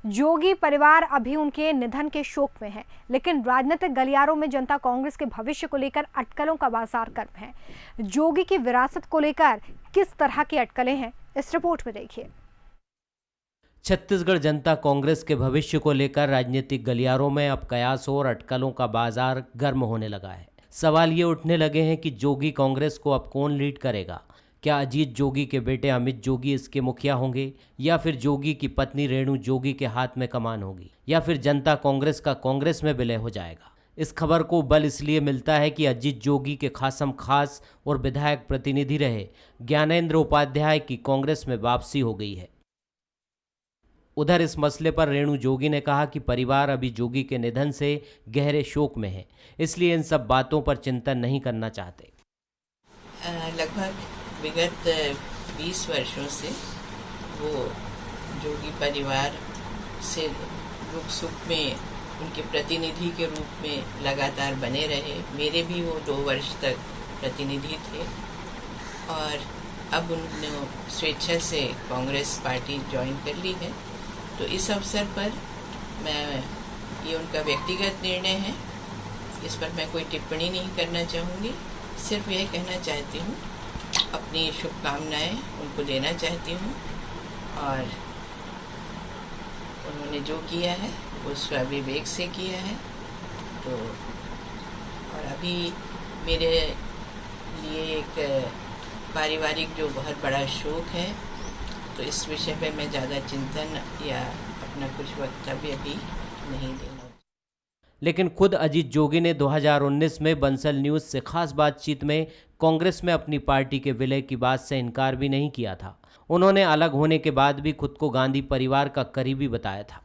जोगी परिवार अभी उनके निधन के शोक में है, लेकिन राजनीतिक गलियारों में जनता कांग्रेस के भविष्य को लेकर अटकलों का बाजार गर्म है। जोगी की विरासत को लेकर किस तरह की अटकलें हैं, इस रिपोर्ट में देखिए। छत्तीसगढ़ जनता कांग्रेस के भविष्य को लेकर राजनीतिक गलियारों में अब कयासों और अटकलों का बाजार गर्म होने लगा है। सवाल ये उठने लगे हैं कि जोगी कांग्रेस को अब कौन लीड करेगा। क्या अजीत जोगी के बेटे अमित जोगी इसके मुखिया होंगे, या फिर जोगी की पत्नी रेणु जोगी के हाथ में कमान होगी, या फिर जनता कांग्रेस का कांग्रेस में विलय हो जाएगा। इस खबर को बल इसलिए मिलता है कि अजीत जोगी के खासम खास और विधायक प्रतिनिधि रहे ज्ञानेंद्र उपाध्याय की कांग्रेस में वापसी हो गई है। उधर इस मसले पर रेणु जोगी ने कहा कि परिवार अभी जोगी के निधन से गहरे शोक में है, इसलिए इन सब बातों पर चिंतन नहीं करना चाहते। लगभग विगत 20 वर्षों से वो जोगी परिवार से दुख सुख में उनके प्रतिनिधि के रूप में लगातार बने रहे। मेरे भी वो 2 वर्ष तक प्रतिनिधि थे और अब उन्होंने स्वेच्छा से कांग्रेस पार्टी ज्वाइन कर ली है। तो इस अवसर पर ये उनका व्यक्तिगत निर्णय है, इस पर मैं कोई टिप्पणी नहीं करना चाहूँगी। सिर्फ यह कहना चाहती हूँ, अपनी शुभकामनाएं उनको देना चाहती हूँ और उन्होंने जो किया है वो स्वविवेक से किया है। तो और अभी मेरे लिए एक पारिवारिक जो बहुत बड़ा शोक है, तो इस विषय पे मैं ज़्यादा चिंतन या अपना कुछ वक्तव्य भी नहीं देना। लेकिन खुद अजीत जोगी ने 2019 में बंसल न्यूज़ से खास बातचीत में कांग्रेस में अपनी पार्टी के विलय की बात से इनकार भी नहीं किया था। उन्होंने अलग होने के बाद भी खुद को गांधी परिवार का करीबी बताया था।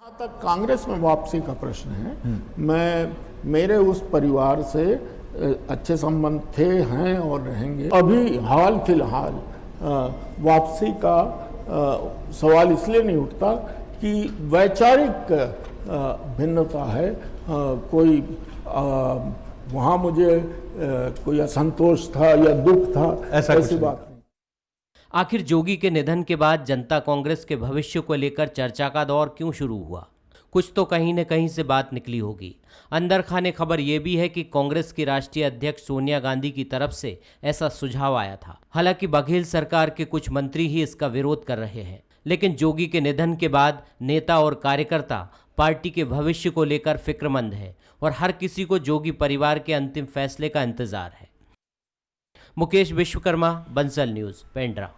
जहाँ तक कांग्रेस में वापसी का प्रश्न है, मेरे उस परिवार से अच्छे संबंध थे, हैं और रहेंगे। अभी हाल फिलहाल वापसी का सवाल इसलिए नहीं उठता कि वैचारिक भिन्नता है। कोई वहाँ मुझे कोई असंतोष था या दुख था, ऐसी बात नहीं। आखिर जोगी के निधन के बाद जनता कांग्रेस के भविष्य को लेकर चर्चा का दौर क्यों शुरू हुआ? कुछ तो कहीं न कहीं से बात निकली होगी। अंदर खाने खबर यह भी है कि कांग्रेस की राष्ट्रीय अध्यक्ष सोनिया गांधी की तरफ से ऐसा सुझाव आया था। हालांकि बघेल सरकार के कुछ मंत्री ही इसका विरोध कर रहे हैं, लेकिन जोगी के निधन के बाद नेता और कार्यकर्ता पार्टी के भविष्य को लेकर फिक्रमंद है और हर किसी को जोगी परिवार के अंतिम फैसले का इंतजार है। मुकेश विश्वकर्मा, बंसल न्यूज़, पेंड्रा।